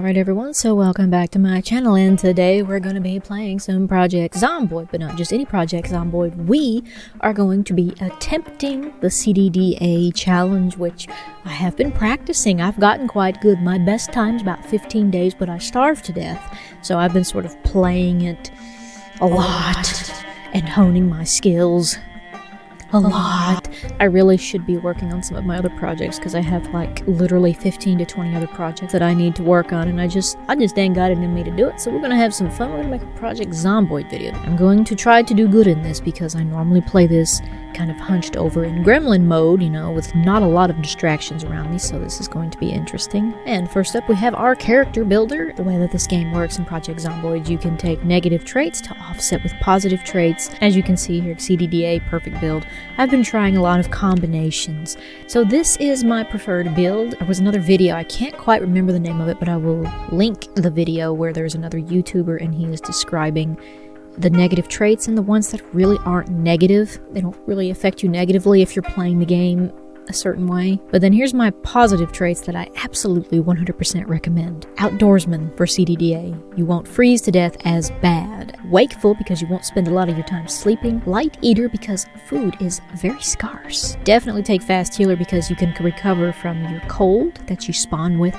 Alright everyone, so welcome back to my channel, and today we're going to be playing some Project Zomboid, but not just any Project Zomboid. We are going to be attempting the CDDA challenge, which I have been practicing. I've gotten quite good. My best time's about 15 days, but I starved to death. So I've been sort of playing it a lot and honing my skills a lot. I really should be working on some of my other projects because I have like literally 15 to 20 other projects that I need to work on, and I just ain't got it in me to do it. So we're gonna have some fun. We're gonna make a Project Zomboid video. I'm going to try to do good in this because I normally play this kind of hunched over in gremlin mode, you know, with not a lot of distractions around me, so this is going to be interesting. And first up we have our character builder. The way that this game works in Project Zomboid, you can take negative traits to offset with positive traits. As you can see here, CDDA, perfect build. I've been trying a lot of combinations. So this is my preferred build. There was another video, I can't quite remember the name of it, but I will link the video where there's another YouTuber and he is describing the negative traits and the ones that really aren't negative. They don't really affect you negatively if you're playing the game a certain way. But then here's my positive traits that I absolutely 100% recommend. Outdoorsman for CDDA. You won't freeze to death as bad. Wakeful because you won't spend a lot of your time sleeping. Light eater because food is very scarce. Definitely take fast healer because you can recover from your cold that you spawn with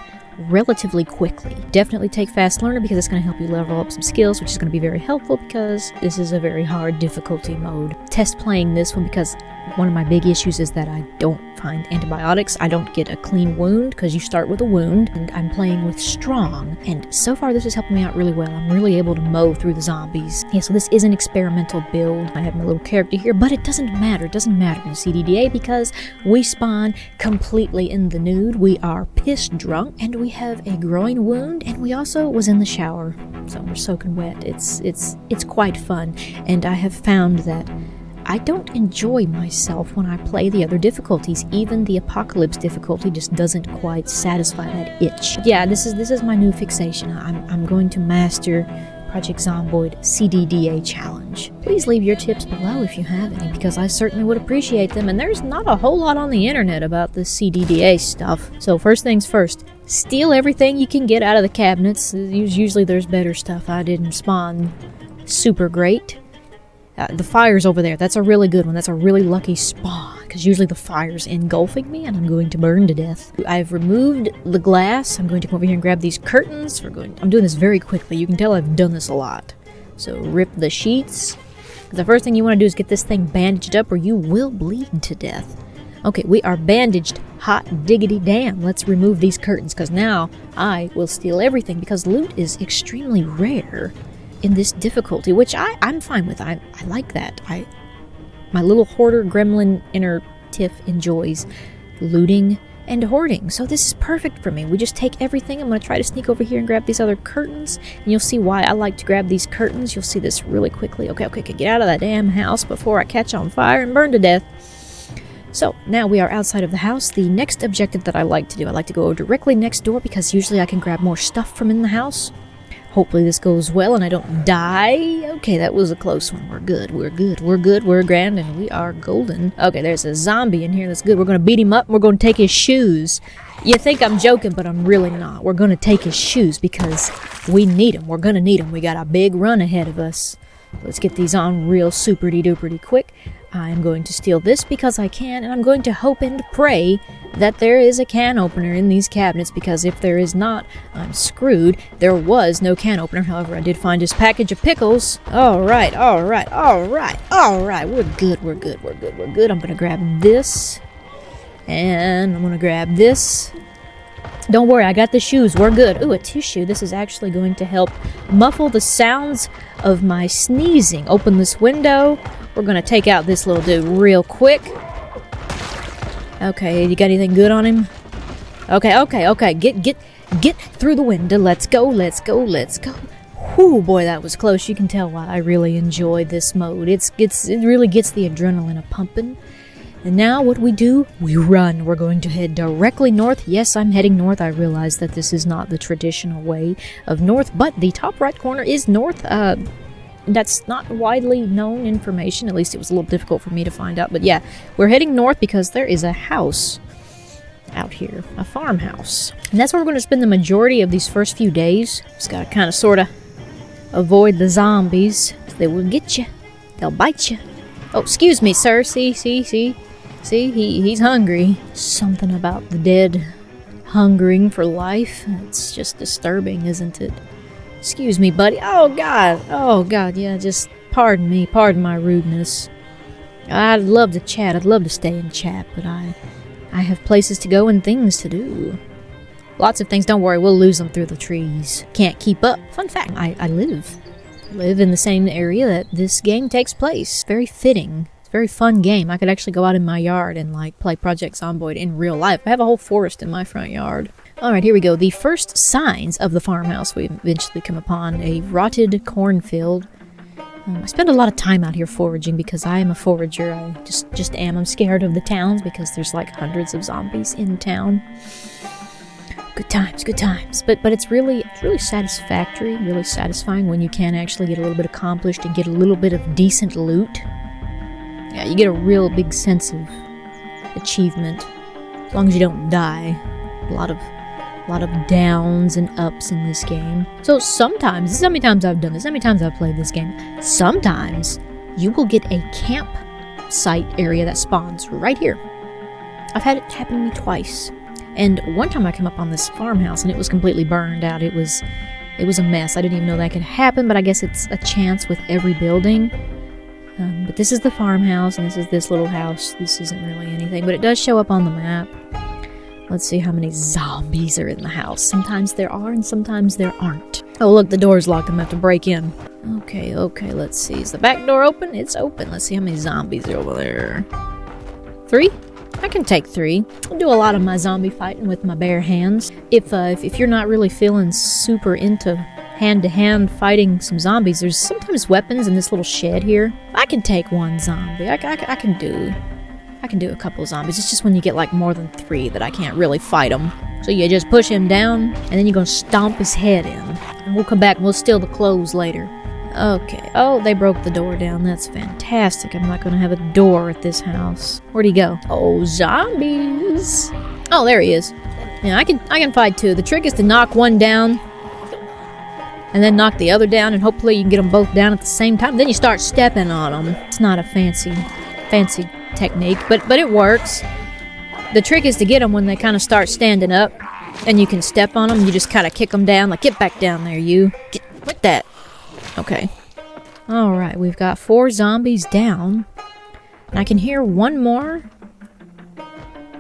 relatively quickly. Definitely take fast learner because it's going to help you level up some skills, which is going to be very helpful because this is a very hard difficulty mode. Test playing this one because one of my big issues is that I don't find antibiotics. I don't get a clean wound because you start with a wound, and I'm playing with strong, and so far this is helping me out really well. I'm really able to mow through the zombies. Yeah, so this is an experimental build. I have my little character here, but it doesn't matter. It doesn't matter in CDDA because we spawn completely in the nude. We are piss drunk, and we have a groin wound, and we also was in the shower, so we're soaking wet. It's quite fun, and I have found that I don't enjoy myself when I play the other difficulties. Even the apocalypse difficulty just doesn't quite satisfy that itch. Yeah, this is my new fixation. I'm going to master Project Zomboid CDDA challenge. Please leave your tips below if you have any, because I certainly would appreciate them, and there's not a whole lot on the internet about this CDDA stuff. So first things first, steal everything you can get out of the cabinets. Usually there's better stuff. I didn't spawn super great. The fire's over there. That's a really good one. That's a really lucky spawn, because usually the fire's engulfing me and I'm going to burn to death. I've removed the glass. I'm going to come over here and grab these curtains. I'm doing this very quickly. You can tell I've done this a lot. So rip the sheets. The first thing you want to do is get this thing bandaged up or you will bleed to death. Okay, we are bandaged. Hot diggity damn. Let's remove these curtains, because now I will steal everything, because loot is extremely rare in this difficulty, which I'm fine with. I like that. My little hoarder gremlin inner Tiff enjoys looting and hoarding, so this is perfect for me. We just take everything. I'm going to try to sneak over here and grab these other curtains, and you'll see why I like to grab these curtains. You'll see this really quickly. Okay, get out of that damn house before I catch on fire and burn to death. So, now we are outside of the house. The next objective that I like to do, I like to go directly next door because usually I can grab more stuff from in the house. Hopefully this goes well and I don't die. Okay, that was a close one. We're good, we're grand, and we are golden. Okay, there's a zombie in here. That's good. We're going to beat him up and we're going to take his shoes. You think I'm joking, but I'm really not. We're going to take his shoes because we need them. We're going to need them. We got a big run ahead of us. Let's get these on real super-duper quick. I am going to steal this because I can, and I'm going to hope and pray that there is a can opener in these cabinets, because if there is not, I'm screwed. There was no can opener, however, I did find this package of pickles. Alright, we're good. I'm gonna grab this, and I'm gonna grab this. Don't worry, I got the shoes. We're good. Ooh, a tissue. This is actually going to help muffle the sounds of my sneezing. Open this window. We're going to take out this little dude real quick. Okay, you got anything good on him? Okay. Get through the window. Let's go. Whew, boy, that was close. You can tell why I really enjoy this mode. It really gets the adrenaline a-pumping. And now what we do, we run. We're going to head directly north. Yes, I'm heading north. I realize that this is not the traditional way of north, but the top right corner is north. That's not widely known information. At least it was a little difficult for me to find out. But yeah, we're heading north because there is a house out here, a farmhouse. And that's where we're going to spend the majority of these first few days. Just got to kind of sort of avoid the zombies. They will get you. They'll bite you. Oh, excuse me, sir. See, he's hungry. Something about the dead hungering for life. It's just disturbing, isn't it? Excuse me, buddy. Oh, God, yeah, just pardon me, pardon my rudeness. I'd love to chat, I'd love to stay and chat, but I have places to go and things to do. Lots of things, don't worry, we'll lose them through the trees. Can't keep up. Fun fact, I live in the same area that this game takes place. Very fitting. It's a very fun game. I could actually go out in my yard and like play Project Zomboid in real life. I have a whole forest in my front yard. Alright, here we go. The first signs of the farmhouse we eventually come upon. A rotted cornfield. I spend a lot of time out here foraging because I am a forager. I just am. I'm scared of the towns because there's like hundreds of zombies in town. Good times, good times. But it's really satisfactory, really satisfying when you can actually get a little bit accomplished and get a little bit of decent loot. Yeah, you get a real big sense of achievement. As long as you don't die. A lot of downs and ups in this game. So sometimes, this is how many times I've done this, how many times I've played this game. Sometimes you will get a campsite area that spawns right here. I've had it happen to me twice. And one time I came up on this farmhouse and it was completely burned out. It was a mess. I didn't even know that could happen, but I guess it's a chance with every building. But this is the farmhouse and this is this little house. This isn't really anything, but it does show up on the map. Let's see how many zombies are in the house. Sometimes there are and sometimes there aren't. Oh, look, the door's locked. I'm gonna have to break in. Okay, let's see. Is the back door open? It's open. Let's see how many zombies are over there. 3? I can take 3. I do a lot of my zombie fighting with my bare hands. If you're not really feeling super into hand-to-hand fighting some zombies, there's sometimes weapons in this little shed here. I can take 1 zombie. I can do a couple of zombies. It's just when you get like more than 3 that I can't really fight them. So you just push him down, and then you're gonna stomp his head in. And we'll come back and we'll steal the clothes later. Okay. Oh, they broke the door down. That's fantastic. I'm not gonna have a door at this house. Where'd he go? Oh, zombies. Oh, there he is. Yeah, I can fight 2. The trick is to knock one down, and then knock the other down, and hopefully you can get them both down at the same time. Then you start stepping on them. It's not a fancy technique, but it works. The trick is to get them when they kind of start standing up, and you can step on them. You just kind of kick them down, like, get back down there, you. Quit that. Okay. Alright, we've got 4 zombies down. And I can hear 1 more.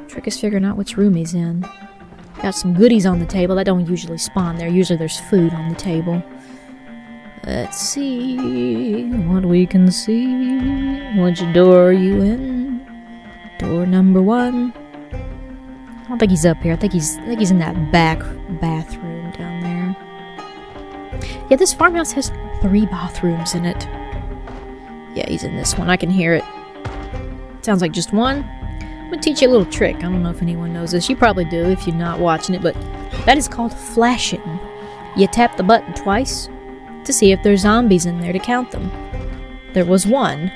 Trick is figuring out which room he's in. Got some goodies on the table. That don't usually spawn there. Usually there's food on the table. Let's see what we can see. Which door are you in? Door number 1. I don't think he's up here. I think he's in that back bathroom down there. Yeah, this farmhouse has 3 bathrooms in it. Yeah, he's in this one. I can hear it. Sounds like just 1. I'm gonna teach you a little trick. I don't know if anyone knows this. You probably do if you're not watching it, but that is called flashing. You tap the button twice to see if there's zombies in there to count them. There was 1.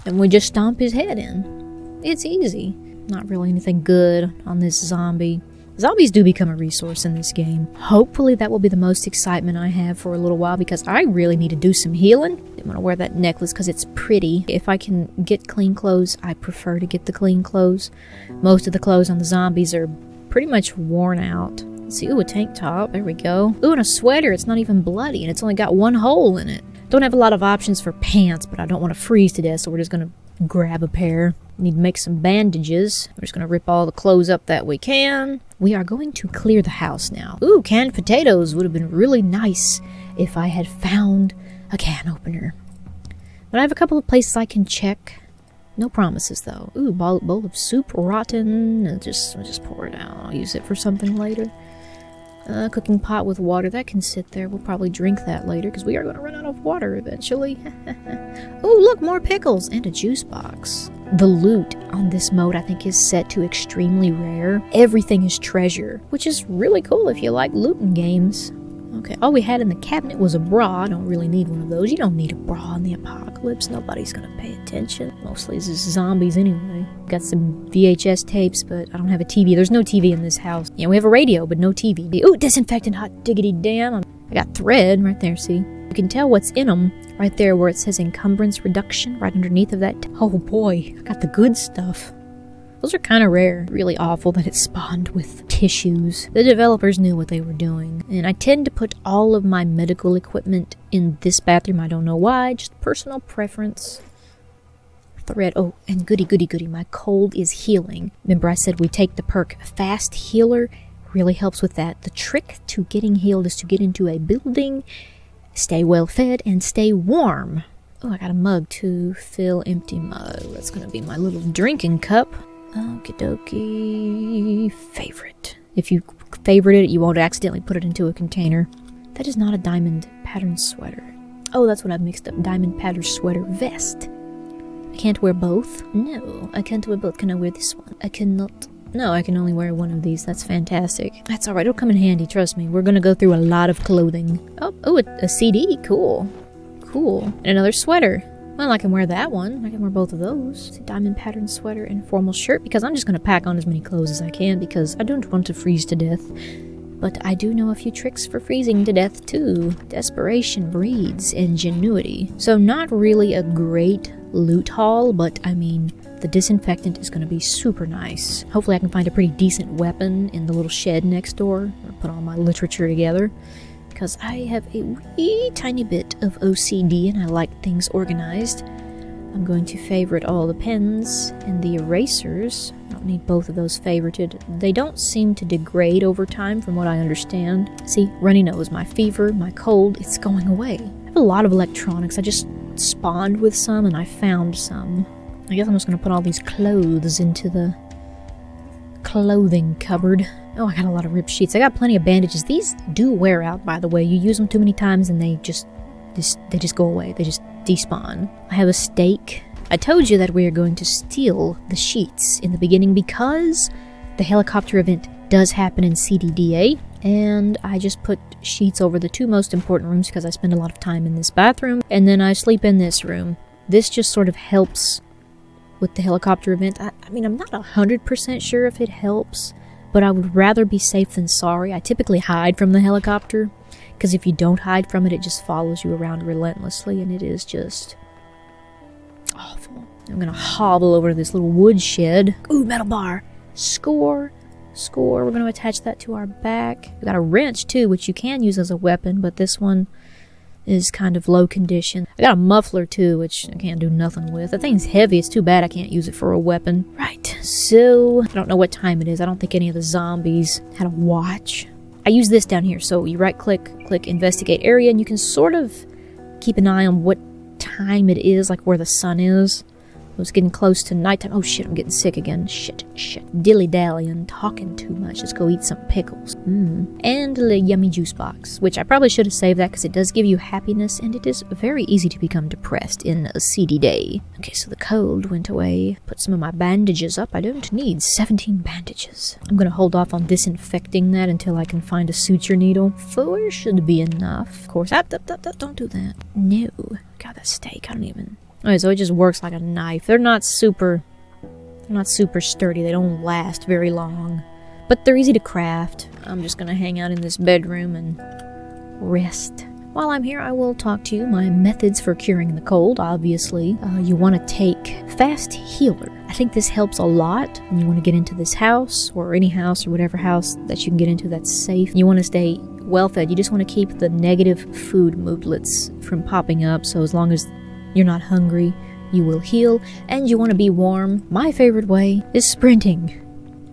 And we just stomp his head in. It's easy. Not really anything good on this zombie. Zombies do become a resource in this game. Hopefully that will be the most excitement I have for a little while because I really need to do some healing. I'm gonna wear that necklace because it's pretty. If I can get clean clothes, I prefer to get the clean clothes. Most of the clothes on the zombies are pretty much worn out. Let's see, ooh, a tank top, there we go. Ooh, and a sweater, it's not even bloody and it's only got 1 hole in it. Don't have a lot of options for pants, but I don't want to freeze to death, so we're just gonna grab a pair. Need to make some bandages. We're just gonna rip all the clothes up that we can. We are going to clear the house now. Ooh, canned potatoes would have been really nice if I had found a can opener. But I have a couple of places I can check. No promises though. Ooh, bowl of soup, rotten. I'll just pour it out. I'll use it for something later. Cooking pot with water, that can sit there. We'll probably drink that later because we are going to run out of water eventually. Oh, look, more pickles and a juice box. The loot on this mode I think is set to extremely rare. Everything is treasure, which is really cool if you like looting games. Okay, all we had in the cabinet was a bra. I don't really need one of those. You don't need a bra in the apocalypse. Nobody's gonna pay attention. Mostly it's just zombies anyway. Got some VHS tapes, but I don't have a TV. There's no TV in this house. Yeah, we have a radio, but no TV. Ooh, disinfectant, hot diggity damn. I got thread right there, see? You can tell what's in them right there where it says encumbrance reduction, right underneath of that. Oh boy, I got the good stuff. Those are kind of rare. Really awful that it spawned with tissues. The developers knew what they were doing. And I tend to put all of my medical equipment in this bathroom. I don't know why, just personal preference. Thread. Oh, and goody, my cold is healing. Remember I said we take the perk Fast Healer. Really helps with that. The trick to getting healed is to get into a building, stay well fed, and stay warm. Oh, I got a mug to fill empty mug. That's gonna be my little drinking cup. Okie dokie. Favorite. If you favorite it, you won't accidentally put it into a container. That is not a diamond pattern sweater. Oh, that's what I've mixed up. Diamond pattern sweater vest. I can't wear both? No, I can't wear both. Can I wear this one? I cannot. No, I can only wear one of these. That's fantastic. That's alright. It'll come in handy. Trust me. We're gonna go through a lot of clothing. Oh, a CD. Cool. Cool. And another sweater. Well, I can wear that one. I can wear both of those. It's a diamond pattern sweater and formal shirt because I'm just going to pack on as many clothes as I can because I don't want to freeze to death. But I do know a few tricks for freezing to death too. Desperation breeds ingenuity. So not really a great loot haul, but I mean, the disinfectant is going to be super nice. Hopefully I can find a pretty decent weapon in the little shed next door. I'll put all my literature together. Because I have a wee tiny bit of OCD and I like things organized. I'm going to favorite all the pens and the erasers. I don't need both of those favorited. They don't seem to degrade over time from what I understand. See, runny nose, my fever, my cold, it's going away. I have a lot of electronics. I just spawned with some and I found some. I guess I'm just going to put all these clothes into the clothing cupboard. Oh, I got a lot of ripped sheets. I got plenty of bandages. These do wear out, by the way. You use them too many times and they just go away. They just despawn. I have a stake. I told you that we are going to steal the sheets in the beginning because the helicopter event does happen in CDDA. And I just put sheets over the two most important rooms because I spend a lot of time in this bathroom. And then I sleep in this room. This just sort of helps with the helicopter event. I mean, I'm not 100% sure if it helps. But I would rather be safe than sorry. I typically hide from the helicopter, because if you don't hide from it, it just follows you around relentlessly, and it is just awful. I'm gonna hobble over to this little wood shed. Ooh, metal bar. Score. We're gonna attach that to our back. We got a wrench, too, which you can use as a weapon, but this one is kind of low condition. I got a muffler, too, which I can't do nothing with. The thing's heavy. It's too bad I can't use it for a weapon. Right, so I don't know what time it is. I don't think any of the zombies had a watch. I use this down here. So you right-click, click Investigate Area, and you can sort of keep an eye on what time it is, like where the sun is. It's getting close to nighttime. Oh shit, I'm getting sick again. Shit. Dilly-dallying, talking too much. Let's go eat some pickles. And a yummy juice box, which I probably should have saved that because it does give you happiness, and it is very easy to become depressed in a seedy day. Okay, so the cold went away. Put some of my bandages up. I don't need 17 bandages. I'm going to hold off on disinfecting that until I can find a suture needle. 4 should be enough. Of course, don't do that. No. God, that steak, I don't even... Okay, so it just works like a knife. They're not super sturdy. They don't last very long. But they're easy to craft. I'm just gonna hang out in this bedroom and rest. While I'm here, I will talk to you my methods for curing the cold, obviously. You want to take Fast Healer. I think this helps a lot when you want to get into this house, or any house, or whatever house that you can get into that's safe. You want to stay well fed. You just want to keep the negative food moodlets from popping up, so as long as you're not hungry, you will heal, and you want to be warm. My favorite way is sprinting,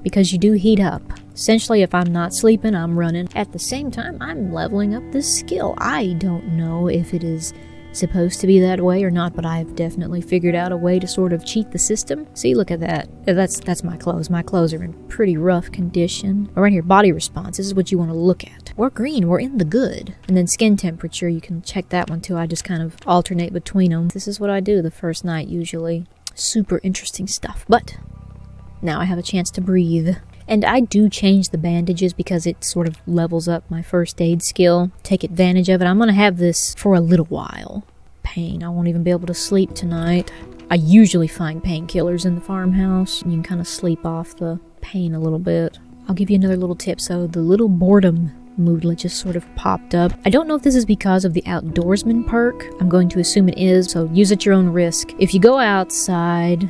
because you do heat up. Essentially, if I'm not sleeping, I'm running. At the same time, I'm leveling up this skill. I don't know if it is supposed to be that way or not, but I've definitely figured out a way to sort of cheat the system. See, look at that. That's my clothes. My clothes are in pretty rough condition. But right here, body response. This is what you want to look at. We're green. We're in the good. And then skin temperature, you can check that one too. I just kind of alternate between them. This is what I do the first night usually. Super interesting stuff. But now I have a chance to breathe. And I do change the bandages because it sort of levels up my first aid skill. Take advantage of it. I'm going to have this for a little while. Pain. I won't even be able to sleep tonight. I usually find painkillers in the farmhouse. You can kind of sleep off the pain a little bit. I'll give you another little tip. So the little boredom moodlet just sort of popped up. I don't know if this is because of the outdoorsman perk. I'm going to assume it is, so use at your own risk. If you go outside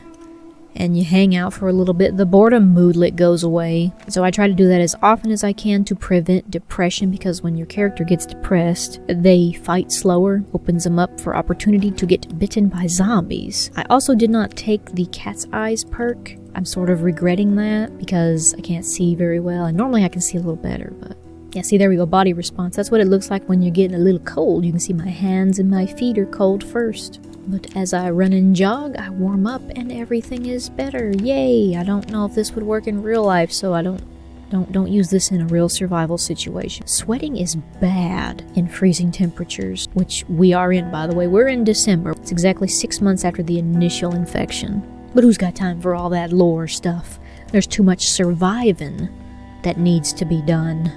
and you hang out for a little bit, the boredom moodlet goes away. So I try to do that as often as I can to prevent depression, because when your character gets depressed, they fight slower, opens them up for opportunity to get bitten by zombies. I also did not take the cat's eyes perk. I'm sort of regretting that because I can't see very well, and normally I can see a little better, but yeah, see, there we go, body response. That's what it looks like when you're getting a little cold. You can see my hands and my feet are cold first. But as I run and jog, I warm up and everything is better. Yay! I don't know if this would work in real life, so I don't use this in a real survival situation. Sweating is bad in freezing temperatures, which we are in, by the way. We're in December. It's exactly 6 months after the initial infection. But who's got time for all that lore stuff? There's too much surviving that needs to be done.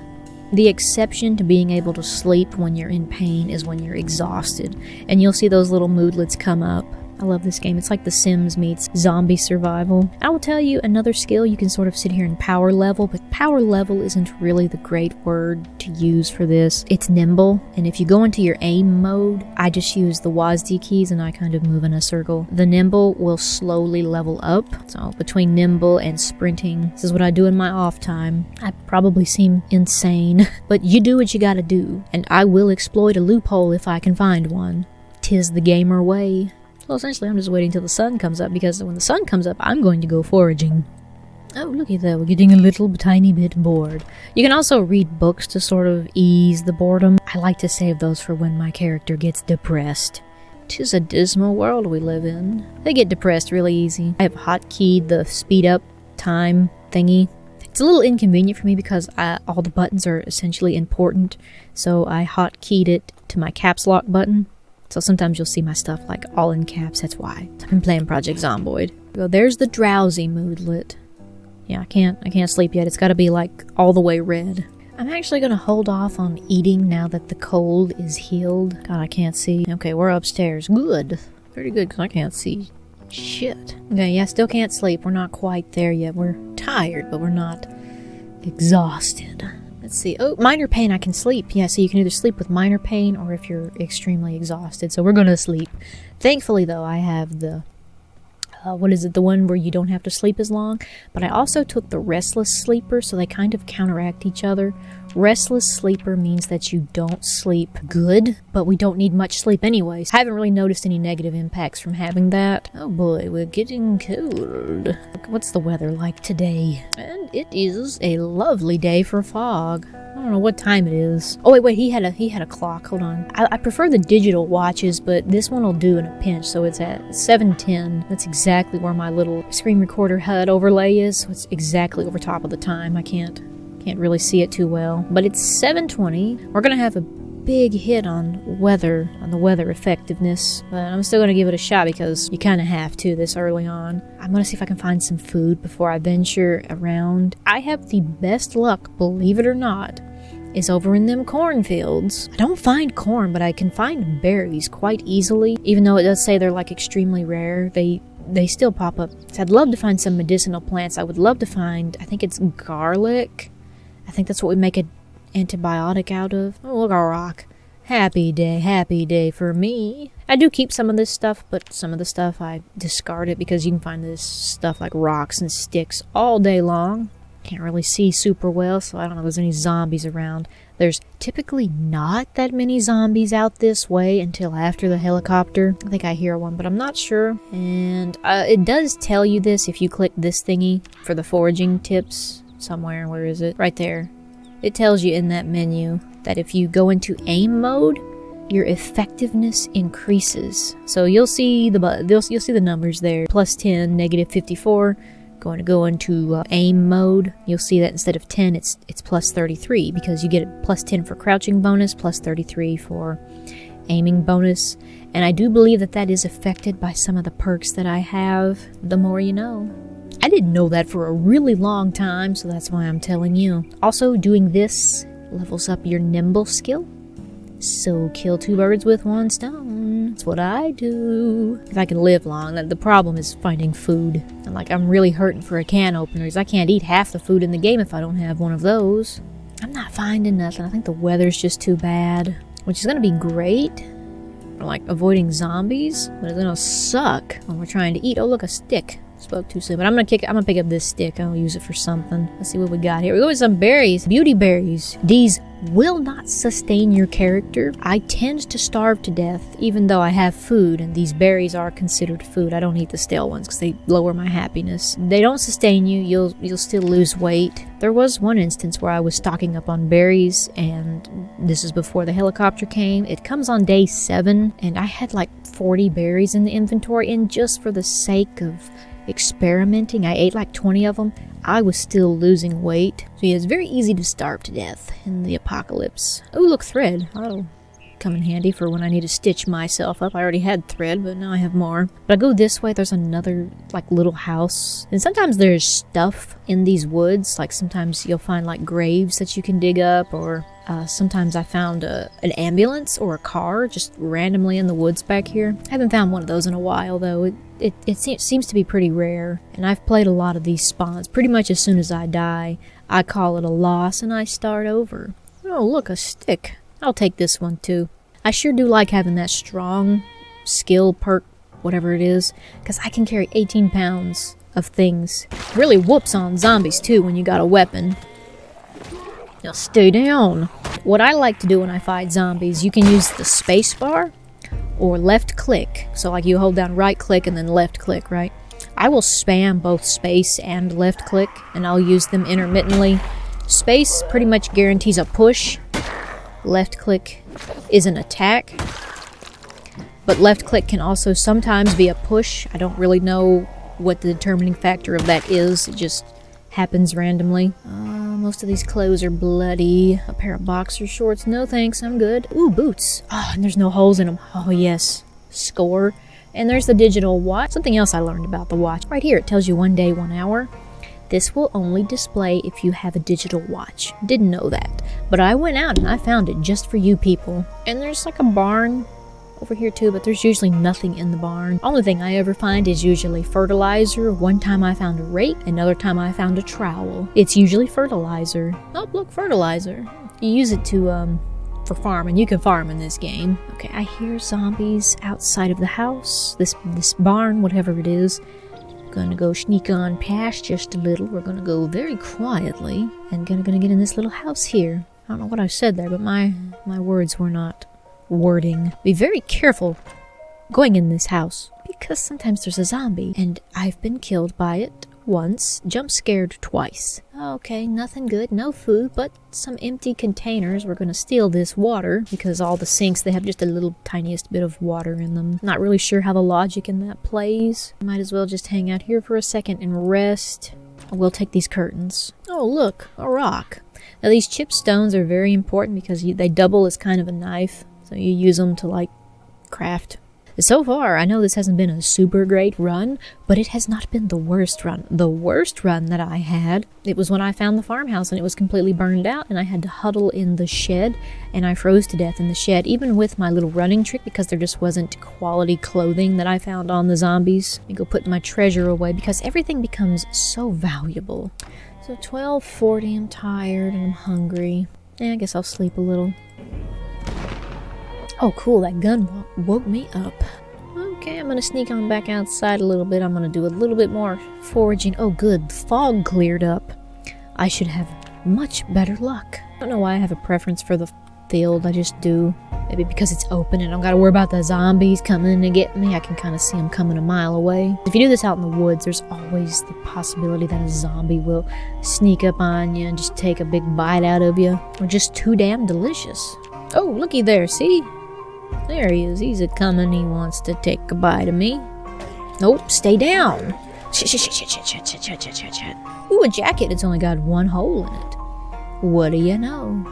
The exception to being able to sleep when you're in pain is when you're exhausted. And you'll see those little moodlets come up. I love this game. It's like The Sims meets zombie survival. I will tell you another skill. You can sort of sit here and power level, but power level isn't really the great word to use for this. It's nimble, and if you go into your aim mode, I just use the WASD keys and I kind of move in a circle. The nimble will slowly level up. So between nimble and sprinting, this is what I do in my off time. I probably seem insane, but you do what you gotta do, and I will exploit a loophole if I can find one. 'Tis the gamer way. Well, essentially, I'm just waiting till the sun comes up, because when the sun comes up, I'm going to go foraging. Oh, look at that. We're getting a little tiny bit bored. You can also read books to sort of ease the boredom. I like to save those for when my character gets depressed. 'Tis a dismal world we live in. They get depressed really easy. I have hotkeyed the speed up time thingy. It's a little inconvenient for me because all the buttons are essentially important, so I hotkeyed it to my caps lock button. So sometimes you'll see my stuff like all in caps, that's why. I've been playing Project Zomboid. So there's the drowsy moodlet. Yeah, I can't sleep yet. It's gotta be like all the way red. I'm actually gonna hold off on eating now that the cold is healed. God, I can't see. Okay, we're upstairs. Good. Pretty good, because I can't see shit. Okay, yeah, still can't sleep. We're not quite there yet. We're tired, but we're not exhausted. Let's see. Oh, minor pain, I can sleep. Yeah, so you can either sleep with minor pain or if you're extremely exhausted. So we're going to sleep. Thankfully, though, I have the... what is it? The one where you don't have to sleep as long. But I also took the restless sleeper, so they kind of counteract each other. Restless sleeper means that you don't sleep good, but we don't need much sleep anyways. I haven't really noticed any negative impacts from having that. Oh boy, we're getting cold. What's the weather like today? And it is a lovely day for fog. I don't know what time it is. Oh wait, he had a clock. Hold on. I prefer the digital watches, but this one will do in a pinch. So it's at 7:10. That's exactly where my little screen recorder HUD overlay is. So it's exactly over top of the time. I can't really see it too well. But it's 7:20. We're gonna have a big hit on the weather effectiveness, but I'm still gonna give it a shot because you kind of have to this early on. I'm gonna see if I can find some food before I venture around. I have the best luck, believe it or not, is over in them cornfields. I don't find corn, but I can find berries quite easily. Even though it does say they're like extremely rare, they still pop up. So I'd love to find some medicinal plants. I would love to find, I think it's garlic. I think that's what we make an antibiotic out of. Oh, look, a rock. Happy day for me. I do keep some of this stuff, but some of the stuff I discard it because you can find this stuff like rocks and sticks all day long. Can't really see super well, so I don't know if there's any zombies around. There's typically not that many zombies out this way until after the helicopter. I think I hear one, but I'm not sure. And it does tell you this if you click this thingy for the foraging tips somewhere. Where is it? Right there. It tells you in that menu that if you go into aim mode, your effectiveness increases. So you'll see you'll see the numbers there. +10, -54. Going to go into aim mode. You'll see that instead of 10, it's +33 because you get a +10 for crouching bonus, +33 for aiming bonus. And I do believe that is affected by some of the perks that I have. The more you know. I didn't know that for a really long time, so that's why I'm telling you. Also, doing this levels up your nimble skill. So kill 2 birds with 1 stone. That's what I do. If I can live long. The problem is finding food. And like, I'm really hurting for a can opener, because I can't eat half the food in the game if I don't have one of those. I'm not finding nothing. I think the weather's just too bad. Which is going to be great for like avoiding zombies, but it's going to suck when we're trying to eat. Oh, look, a stick. Spoke too soon, but I'm gonna pick up this stick. I'll use it for something. Let's see what we got here. We go with some berries. Beauty berries. These will not sustain your character. I tend to starve to death, even though I have food, and these berries are considered food. I don't eat the stale ones because they lower my happiness. They don't sustain you. You'll still lose weight. There was one instance where I was stocking up on berries, and this is before the helicopter came. It comes on day 7, and I had like 40 berries in the inventory, and just for the sake of experimenting, I ate like 20 of them. I was still losing weight. So yeah, it's very easy to starve to death in the apocalypse. Oh, look, thread. That'll come in handy for when I need to stitch myself up. I already had thread, but now I have more. But I go this way, there's another like little house. And sometimes there's stuff in these woods. Like sometimes you'll find like graves that you can dig up, or sometimes I found an ambulance or a car just randomly in the woods back here. I haven't found one of those in a while, though. It seems to be pretty rare, and I've played a lot of these spawns. Pretty much as soon as I die, I call it a loss and I start over. Oh, look, a stick. I'll take this one too. I sure do like having that strong skill perk, whatever it is, because I can carry 18 pounds of things. Really whoops on zombies too when you got a weapon. Now stay down. What I like to do when I fight zombies, you can use the space bar or left click. So like you hold down right click and then left click, right? I will spam both space and left click, and I'll use them intermittently. Space pretty much guarantees a push. Left click is an attack. But left click can also sometimes be a push. I don't really know what the determining factor of that is. It just happens randomly. Most of these clothes are bloody. A pair of boxer shorts. No thanks, I'm good. Ooh, boots. Oh, and there's no holes in them. Oh, yes. Score. And there's the digital watch. Something else I learned about the watch. Right here, it tells you 1 day, 1 hour. This will only display if you have a digital watch. Didn't know that. But I went out and I found it just for you people. And there's like a barn over here too, but there's usually nothing in the barn. Only thing I ever find is usually fertilizer. One time I found a rake, another time I found a trowel. It's usually fertilizer. Oh, look, fertilizer. You use it to, for farming. You can farm in this game. Okay, I hear zombies outside of the house. This barn, whatever it is. Gonna go sneak on past just a little. We're gonna go very quietly and gonna get in this little house here. I don't know what I said there, but my words were not wording. Be very careful going in this house because sometimes there's a zombie and I've been killed by it once, jump scared twice. Okay, nothing good, no food, but some empty containers. We're gonna steal this water because all the sinks, they have just a little tiniest bit of water in them. Not really sure how the logic in that plays. Might as well just hang out here for a second and rest. We'll take these curtains. Oh, look, a rock. Now these chip stones are very important because they double as kind of a knife. So you use them to like craft. So far, I know this hasn't been a super great run, but it has not been the worst run. The worst run that I had, it was when I found the farmhouse and it was completely burned out and I had to huddle in the shed and I froze to death in the shed, even with my little running trick because there just wasn't quality clothing that I found on the zombies. Let me go put my treasure away because everything becomes so valuable. So 12:40, I'm tired and I'm hungry. I guess I'll sleep a little. Oh, cool, that gun woke me up. Okay, I'm gonna sneak on back outside a little bit. I'm gonna do a little bit more foraging. Oh, good, the fog cleared up. I should have much better luck. I don't know why I have a preference for the field, I just do. Maybe because it's open and I don't gotta worry about the zombies coming to get me. I can kind of see them coming a mile away. If you do this out in the woods, there's always the possibility that a zombie will sneak up on you and just take a big bite out of you. Or just too damn delicious. Oh, looky there, see? There he is. He's a-coming. He wants to take a bite of me. Nope, stay down. Ooh, a jacket. It's only got one hole in it. What do you know?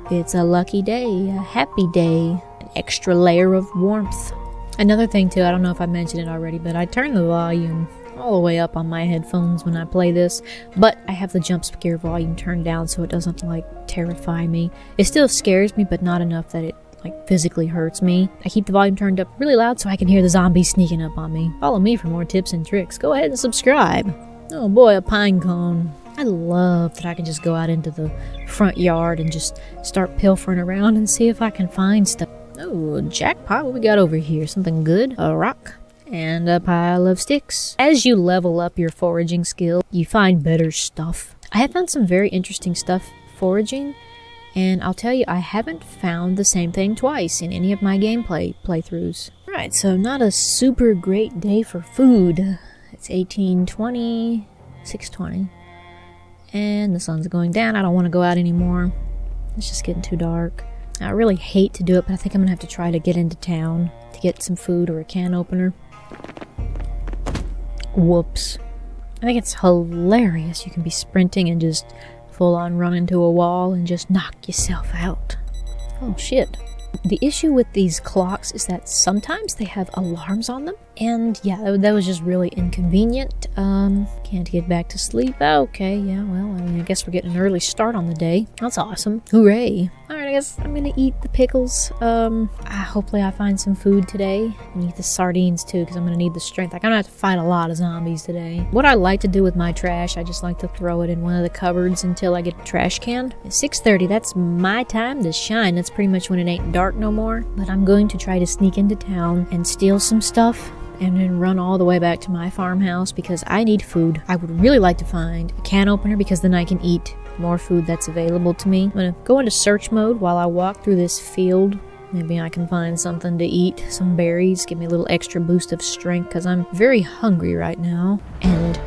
It's a lucky day, a happy day, an extra layer of warmth. Another thing too, I don't know if I mentioned it already, but I turned the volume all the way up on my headphones when I play this, but I have the jump scare volume turned down so it doesn't like terrify me. It still scares me, but not enough that it like physically hurts me. I keep the volume turned up really loud so I can hear the zombies sneaking up on me. Follow me for more tips and tricks. Go ahead and subscribe. Oh boy, a pine cone. I love that I can just go out into the front yard and just start pilfering around and see if I can find stuff. Oh, jackpot, what we got over here? Something good? A rock and a pile of sticks. As you level up your foraging skill, you find better stuff. I have found some very interesting stuff foraging, and I'll tell you, I haven't found the same thing twice in any of my gameplay playthroughs. Right, so not a super great day for food. It's 18:20, 6:20, and the sun's going down. I don't want to go out anymore. It's just getting too dark. I really hate to do it, but I think I'm gonna have to try to get into town to get some food or a can opener. Whoops. I think it's hilarious. You can be sprinting and just full on run into a wall and just knock yourself out. Oh shit. The issue with these clocks is that sometimes they have alarms on them, and yeah, that was just really inconvenient. Can't get back to sleep. Okay, yeah, well, I mean, I guess we're getting an early start on the day. That's awesome. Hooray. Alright, I guess I'm gonna eat the pickles. Hopefully I find some food today. I'm gonna eat the sardines too, because I'm gonna need the strength. I'm gonna have to fight a lot of zombies today. What I like to do with my trash, I just like to throw it in one of the cupboards until I get a trash can. At 6:30, that's my time to shine. That's pretty much when it ain't dark no more. But I'm going to try to sneak into town and steal some stuff and then run all the way back to my farmhouse because I need food. I would really like to find a can opener because then I can eat more food that's available to me. I'm gonna go into search mode while I walk through this field. Maybe I can find something to eat, some berries, give me a little extra boost of strength because I'm very hungry right now. And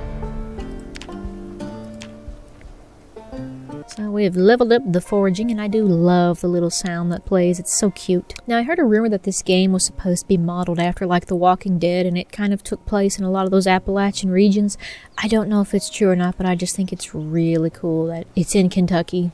so we have leveled up the foraging, and I do love the little sound that plays. It's so cute. Now, I heard a rumor that this game was supposed to be modeled after like The Walking Dead, and it kind of took place in a lot of those Appalachian regions. I don't know if it's true or not, but I just think it's really cool that it's in Kentucky.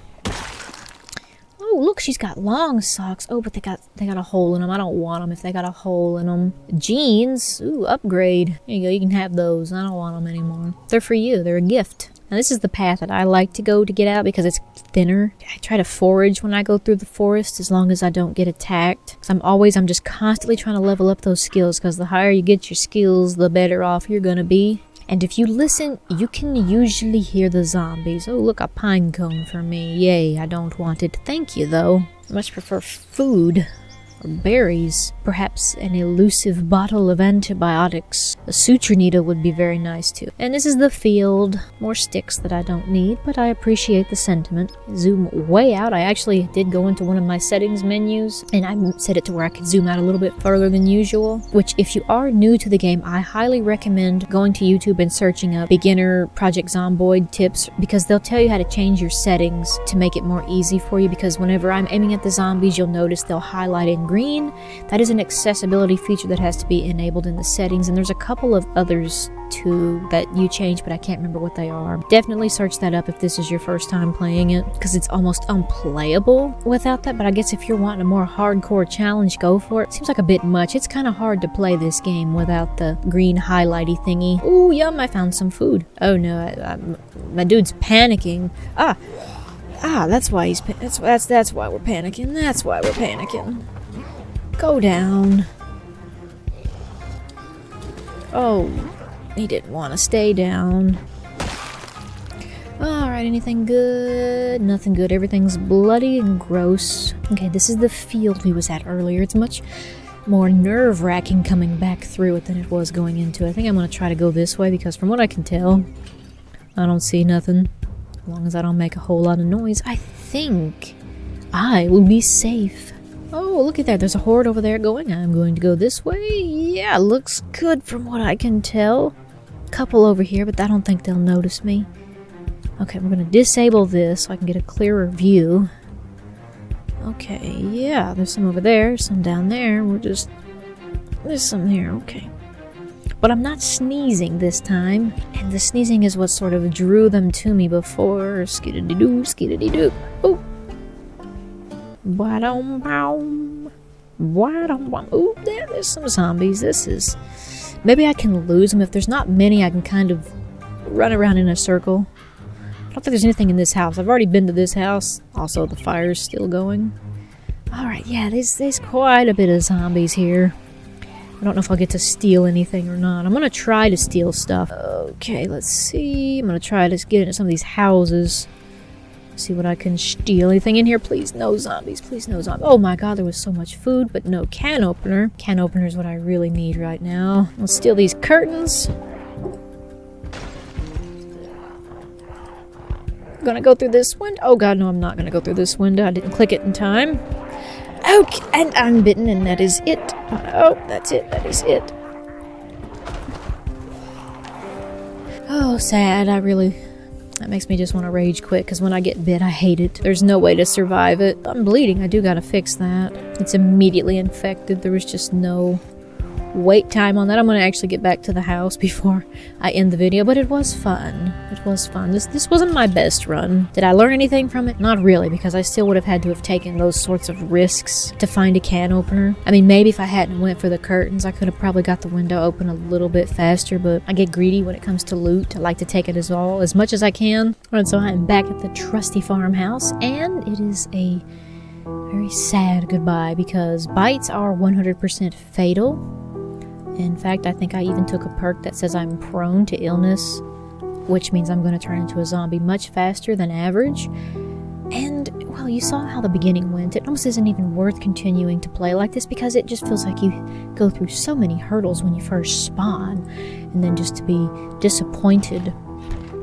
Oh, look, she's got long socks. Oh, but they got a hole in them. I don't want them if they got a hole in them. Jeans. Ooh, upgrade. There you go. You can have those. I don't want them anymore. They're for you. They're a gift. Now, this is the path that I like to go to get out because it's thinner. I try to forage when I go through the forest as long as I don't get attacked. So I'm just constantly trying to level up those skills because the higher you get your skills, the better off you're going to be. And if you listen, you can usually hear the zombies. Oh, look, a pine cone for me. Yay, I don't want it. Thank you, though. I much prefer food. Or berries. Perhaps an elusive bottle of antibiotics. A suture needle would be very nice too. And this is the field. More sticks that I don't need, but I appreciate the sentiment. Zoom way out. I actually did go into one of my settings menus, and I set it to where I could zoom out a little bit further than usual. Which, if you are new to the game, I highly recommend going to YouTube and searching up beginner Project Zomboid tips, because they'll tell you how to change your settings to make it more easy for you. Because whenever I'm aiming at the zombies, you'll notice they'll highlight in green. That is an accessibility feature that has to be enabled in the settings, and there's a couple of others too that you change, but I can't remember what they are. Definitely search that up if this is your first time playing it, because it's almost unplayable without that. But I guess if you're wanting a more hardcore challenge, go for it. Seems like a bit much. It's kind of hard to play this game without the green highlighty thingy. Ooh, yum, I found some food. Oh no, my dude's panicking. That's why he's that's why we're panicking. That's why we're panicking. Go down. Oh, he didn't want to stay down. Alright, anything good? Nothing good. Everything's bloody and gross. Okay, this is the field we was at earlier. It's much more nerve-wracking coming back through it than it was going into it. I think I'm going to try to go this way because from what I can tell, I don't see nothing. As long as I don't make a whole lot of noise, I think I will be safe. Oh, look at that. There's a horde over there going. I'm going to go this way. Yeah, looks good from what I can tell. Couple over here, but I don't think they'll notice me. Okay, we're going to disable this so I can get a clearer view. Okay, yeah, there's some over there, some down there. There's some here, okay. But I'm not sneezing this time. And the sneezing is what sort of drew them to me before. Skiddy-doo, skiddy-doo. Oh! Ooh, there's some zombies. This is Maybe I can lose them. If there's not many, I can kind of run around in a circle. I don't think there's anything in this house. I've already been to this house. Also, the fire's still going. Alright, yeah, there's quite a bit of zombies here. I don't know if I'll get to steal anything or not. I'm gonna try to steal stuff. Okay, let's see. I'm gonna try to get into some of these houses. See what I can steal. Anything in here? Please, no zombies. Please, no zombies. Oh my god, there was so much food, but no can opener. Can opener is what I really need right now. I'll steal these curtains. Gonna go through this window. Oh god, no, I'm not gonna go through this window. I didn't click it in time. Okay, and I'm bitten, and that is it. Oh, that's it. That is it. Oh, sad. That makes me just want to rage quit, because when I get bit, I hate it. There's no way to survive it. I'm bleeding. I do gotta fix that. It's immediately infected. There was just no wait time on that. I'm gonna actually get back to the house before I end the video, but it was fun. It was fun. This wasn't my best run. Did I learn anything from it? Not really, because I still would have had to have taken those sorts of risks to find a can opener. I mean, maybe if I hadn't went for the curtains, I could have probably got the window open a little bit faster, but I get greedy when it comes to loot. I like to take it as much as I can. And so I'm back at the trusty farmhouse, and it is a very sad goodbye, because bites are 100% fatal. In fact, I think I even took a perk that says I'm prone to illness, which means I'm going to turn into a zombie much faster than average. And, well, you saw how the beginning went. It almost isn't even worth continuing to play like this, because it just feels like you go through so many hurdles when you first spawn, and then just to be disappointed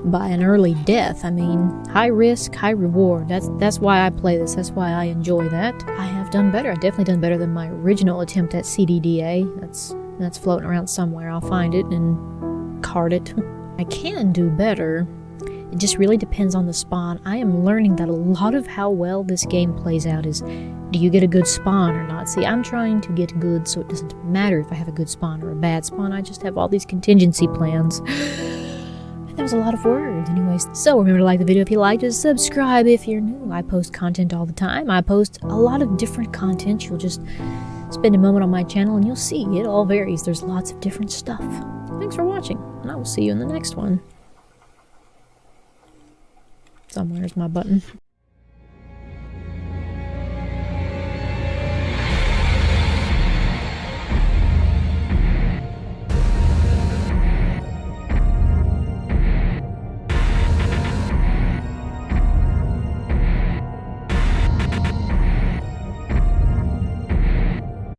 by an early death. I mean, high risk, high reward. That's why I play this. That's why I enjoy that. I have done better. I've definitely done better than my original attempt at CDDA. That's floating around somewhere. I'll find it and card it. I can do better. It just really depends on the spawn. I am learning that a lot of how well this game plays out is, do you get a good spawn or not? See, I'm trying to get good, so it doesn't matter if I have a good spawn or a bad spawn. I just have all these contingency plans. That was a lot of words. Anyways, so remember to like the video if you liked it, subscribe if you're new. I post content all the time. I post a lot of different content. You'll just spend a moment on my channel and you'll see it all varies. There's lots of different stuff. Thanks for watching, and I will see you in the next one. Somewhere's my button.